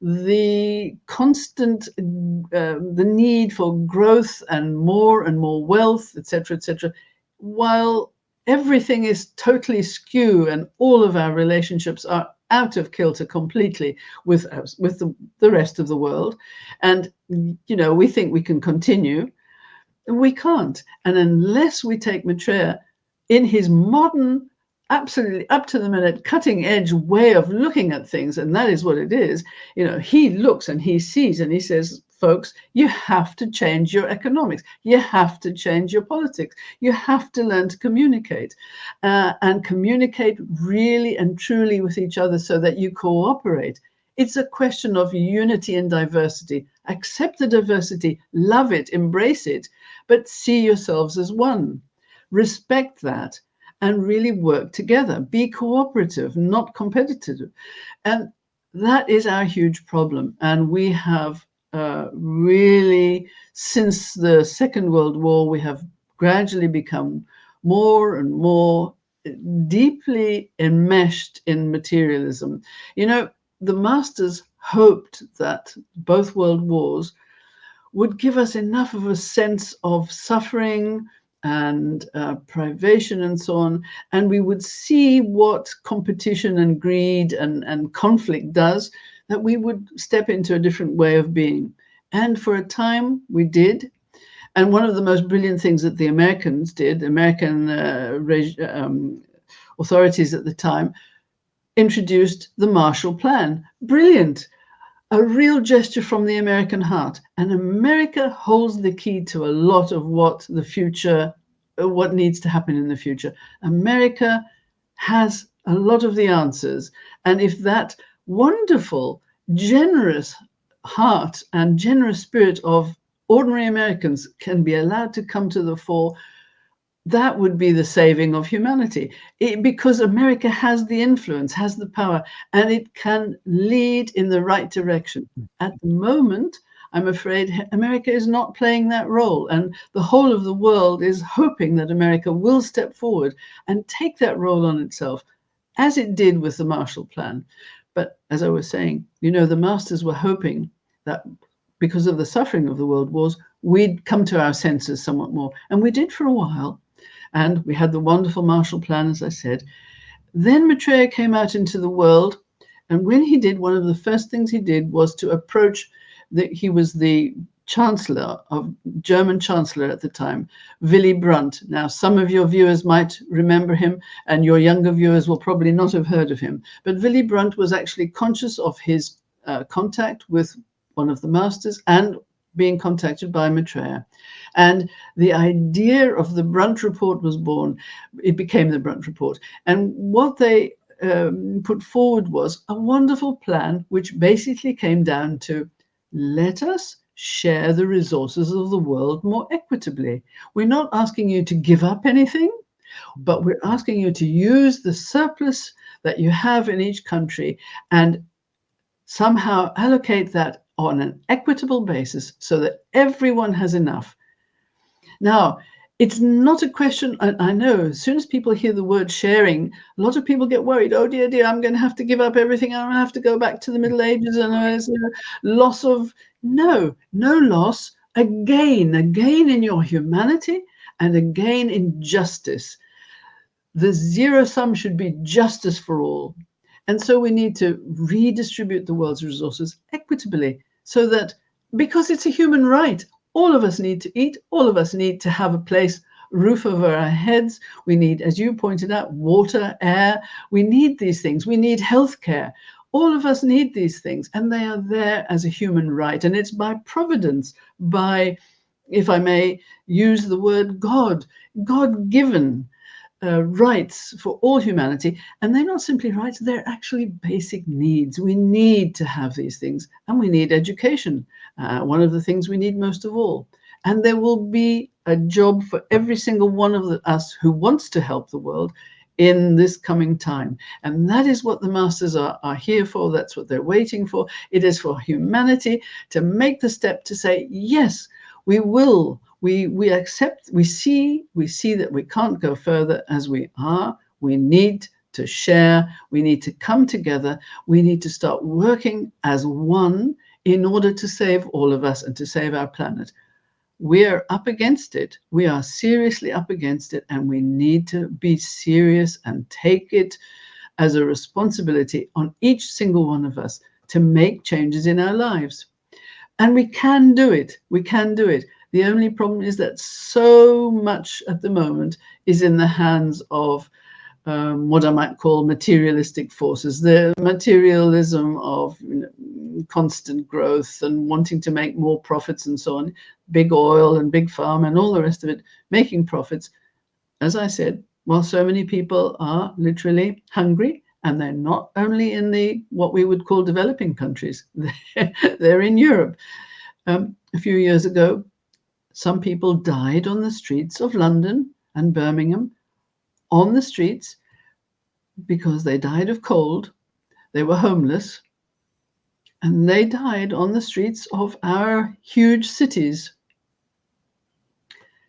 Speaker 2: the constant, the need for growth and more wealth, etc., while everything is totally skew and all of our relationships are out of kilter completely with the rest of the world. And, we think we can continue. We can't. And unless we take Maitreya in his modern, absolutely up to the minute, cutting edge way of looking at things, and that is what it is, he looks and he sees and he says, folks, you have to change your economics. You have to change your politics. You have to learn to communicate and communicate really and truly with each other so that you cooperate. It's a question of unity and diversity. Accept the diversity, love it, embrace it, but see yourselves as one. Respect that and really work together. Be cooperative, not competitive. And that is our huge problem. And we have really, since the Second World War, we have gradually become more and more deeply enmeshed in materialism. The masters hoped that both world wars would give us enough of a sense of suffering and privation and so on, and we would see what competition and greed and conflict does, that we would step into a different way of being. And for a time, we did. And one of the most brilliant things that the Americans did, American authorities at the time, introduced the Marshall Plan. Brilliant. A real gesture from the American heart. And America holds the key to a lot of what needs to happen in the future. America has a lot of the answers. And if that wonderful, generous heart and generous spirit of ordinary Americans can be allowed to come to the fore, that would be the saving of humanity, because America has the influence, has the power, and it can lead in the right direction. At the moment, I'm afraid America is not playing that role, and the whole of the world is hoping that America will step forward and take that role on itself, as it did with the Marshall Plan. But as I was saying, the masters were hoping that because of the suffering of the world wars, we'd come to our senses somewhat more, and we did for a while. And we had the wonderful Marshall Plan, as I said. Then Maitreya came out into the world. And when he did, one of the first things he did was to approach, he was the German Chancellor at the time, Willy Brandt. Now, some of your viewers might remember him, and your younger viewers will probably not have heard of him. But Willy Brandt was actually conscious of his contact with one of the masters and being contacted by Maitreya. And the idea of the Brandt Report was born. It became the Brandt Report. And what they put forward was a wonderful plan, which basically came down to, let us share the resources of the world more equitably. We're not asking you to give up anything, but we're asking you to use the surplus that you have in each country and somehow allocate that on an equitable basis so that everyone has enough. Now, it's not a question, I know, as soon as people hear the word sharing, a lot of people get worried. Oh, dear, I'm going to have to give up everything. I'm going to have to go back to the Middle Ages, and there's loss of... No loss. A gain in your humanity and a gain in justice. The zero sum should be justice for all. And so we need to redistribute the world's resources equitably so that, because it's a human right, all of us need to eat, all of us need to have a place, roof over our heads. We need, as you pointed out, water, air. We need these things. We need healthcare. All of us need these things, and they are there as a human right. And it's by providence, by, if I may use the word God-given rights for all humanity. And they're not simply rights, they're actually basic needs. We need to have these things, and we need education, one of the things we need most of all. And there will be a job for every single one of us who wants to help the world in this coming time. And that is what the masters are here for. That's what they're waiting for. It is for humanity to make the step to say, yes, we will. We accept, we see that we can't go further as we are. We need to share. We need to come together. We need to start working as one in order to save all of us and to save our planet. We're up against it. We are seriously up against it, and we need to be serious and take it as a responsibility on each single one of us to make changes in our lives. And we can do it. We can do it. The only problem is that so much at the moment is in the hands of what I might call materialistic forces, the materialism of constant growth and wanting to make more profits and so on, big oil and big pharma and all the rest of it, making profits. As I said, while so many people are literally hungry, and they're not only in the what we would call developing countries, they're in Europe. A few years ago, some people died on the streets of London and Birmingham, on the streets, because they died of cold. They were homeless, and they died on the streets of our huge cities.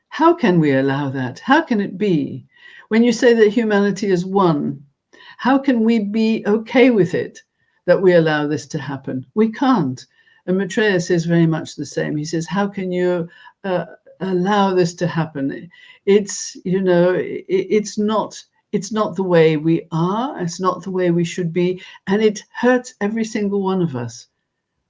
Speaker 2: How can we allow that? How can it be? When you say that humanity is one, how can we be okay with it, that we allow this to happen? We can't. And Maitreya says very much the same. He says, how can you allow this to happen? It's not the way we are. It's not the way we should be. And it hurts every single one of us.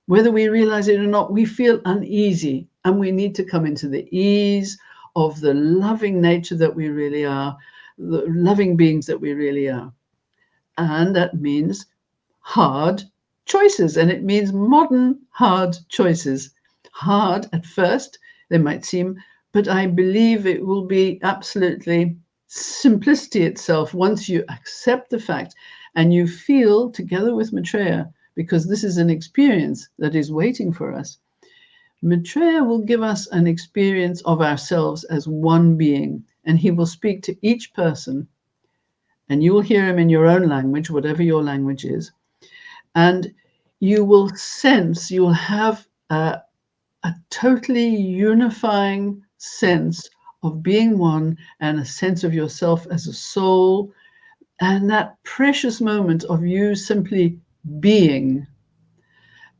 Speaker 2: Whether we realize it or not, we feel uneasy, and we need to come into the ease of the loving nature that we really are, the loving beings that we really are. And that means hard choices, and it means modern hard choices. Hard at first, they might seem, but I believe it will be absolutely simplicity itself once you accept the fact and you feel together with Maitreya, because this is an experience that is waiting for us. Maitreya will give us an experience of ourselves as one being, and he will speak to each person, and you will hear him in your own language, whatever your language is, and you will sense, you will have a totally unifying sense of being one, and a sense of yourself as a soul, and that precious moment of you simply being.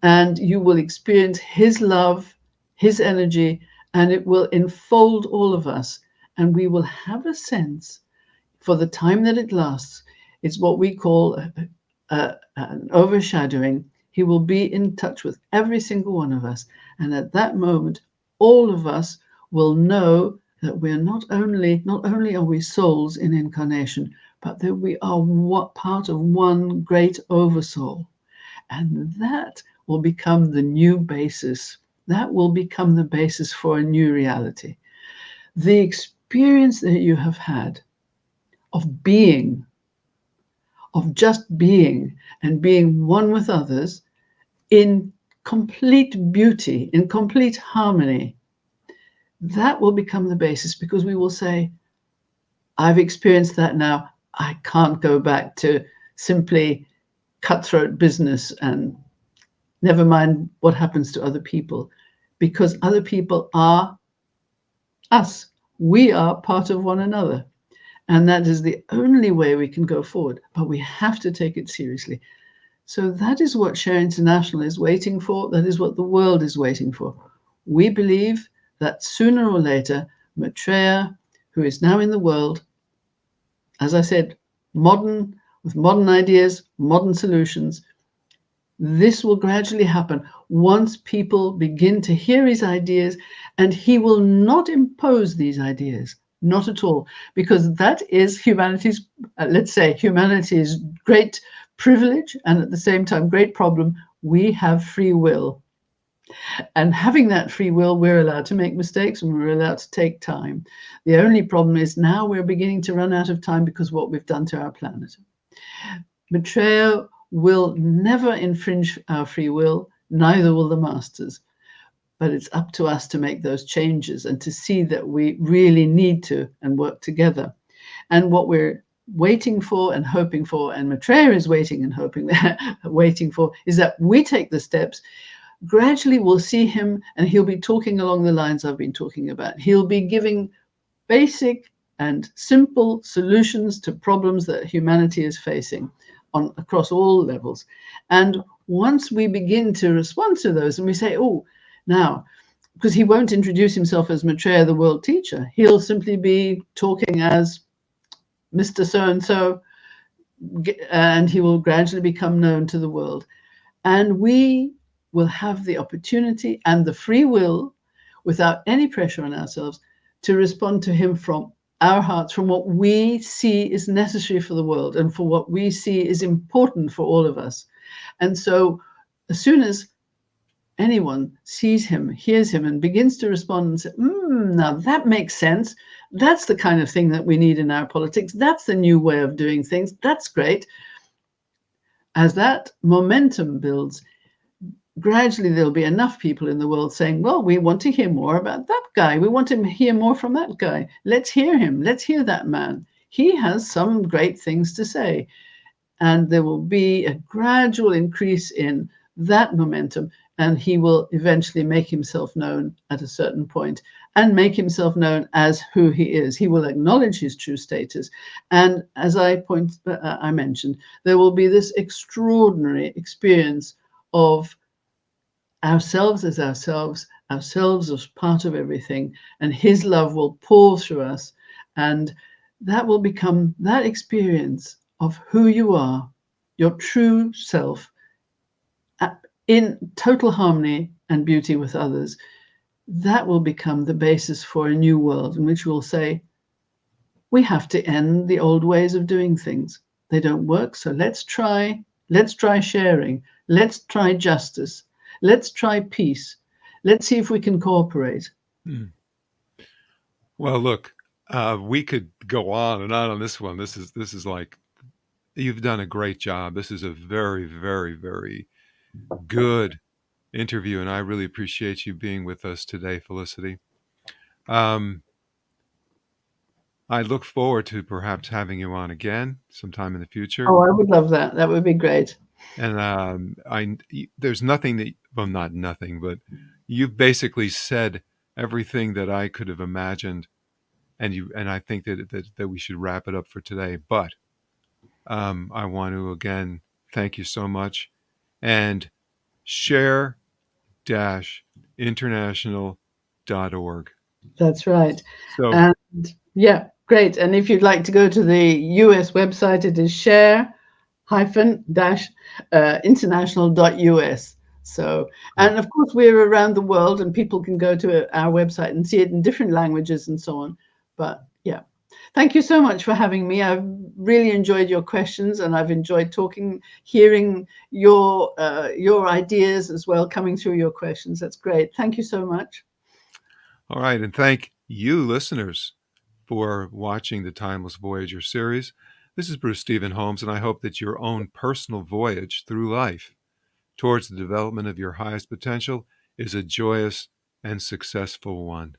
Speaker 2: And you will experience his love, his energy, and it will enfold all of us. And we will have a sense, for the time that it lasts, it's what we call an overshadowing. He will be in touch with every single one of us. And at that moment, all of us will know that we're not only are we souls in incarnation, but that we are part of one great oversoul. And that will become the new basis. That will become the basis for a new reality. The experience that you have had of being of just being and being one with others in complete beauty, in complete harmony, that will become the basis, because we will say, I've experienced that now. I can't go back to simply cutthroat business and never mind what happens to other people, because other people are us. We are part of one another. And that is the only way we can go forward. But we have to take it seriously. So that is what Share International is waiting for. That is what the world is waiting for. We believe that sooner or later, Maitreya, who is now in the world, as I said, modern, with modern ideas, modern solutions, this will gradually happen once people begin to hear his ideas, and he will not impose these ideas, not at all, because that is humanity's, let's say, humanity's great privilege and at the same time great problem. We have free will. And having that free will, we're allowed to make mistakes and we're allowed to take time. The only problem is now we're beginning to run out of time because of what we've done to our planet. Maitreya will never infringe our free will, neither will the masters. But it's up to us to make those changes and to see that we really need to and work together. And what we're waiting for and hoping for, and Maitreya is waiting and hoping, waiting for, is that we take the steps. Gradually we'll see him and he'll be talking along the lines I've been talking about. He'll be giving basic and simple solutions to problems that humanity is facing across all levels. And once we begin to respond to those and we say, oh, now, because he won't introduce himself as Maitreya, the world teacher, he'll simply be talking as Mr. So-and-so, and he will gradually become known to the world. And we will have the opportunity and the free will, without any pressure on ourselves, to respond to him from our hearts, from what we see is necessary for the world and for what we see is important for all of us. And so as soon as anyone sees him, hears him, and begins to respond and say, now that makes sense. That's the kind of thing that we need in our politics. That's the new way of doing things. That's great. As that momentum builds, gradually there'll be enough people in the world saying, well, we want to hear more about that guy. We want to hear more from that guy. Let's hear him. Let's hear that man. He has some great things to say. And there will be a gradual increase in that momentum, and he will eventually make himself known at a certain point and make himself known as who he is. He will acknowledge his true status. And as I mentioned, there will be this extraordinary experience of ourselves as ourselves as part of everything, and his love will pour through us, and that will become that experience of who you are, your true self, in total harmony and beauty with others. That will become the basis for a new world in which we'll say, we have to end the old ways of doing things. They don't work, so let's try sharing, let's try justice, let's try peace. Let's see if we can cooperate.
Speaker 1: Well, look, we could go on and on this one. This is like, you've done a great job. This is a very, very, very good interview, and I really appreciate you being with us today, Felicity. I look forward to perhaps having you on again sometime in the future.
Speaker 2: Oh, I would love that. That would be great.
Speaker 1: And there's nothing that, well, not nothing, but you've basically said everything that I could have imagined, and I think that we should wrap it up for today. But I want to again thank you so much, and share-international.org.
Speaker 2: That's right.
Speaker 1: So,
Speaker 2: And yeah, great. And if you'd like to go to the US website, it is share-international.us. So, and of course, we're around the world and people can go to our website and see it in different languages and so on. But yeah, thank you so much for having me. I've really enjoyed your questions, and I've enjoyed hearing your ideas as well, coming through your questions. That's great. Thank you so much.
Speaker 1: all right. And thank you, listeners, for watching the Timeless Voyager series. This is Bruce Stephen Holmes, and I hope that your own personal voyage through life towards the development of your highest potential is a joyous and successful one.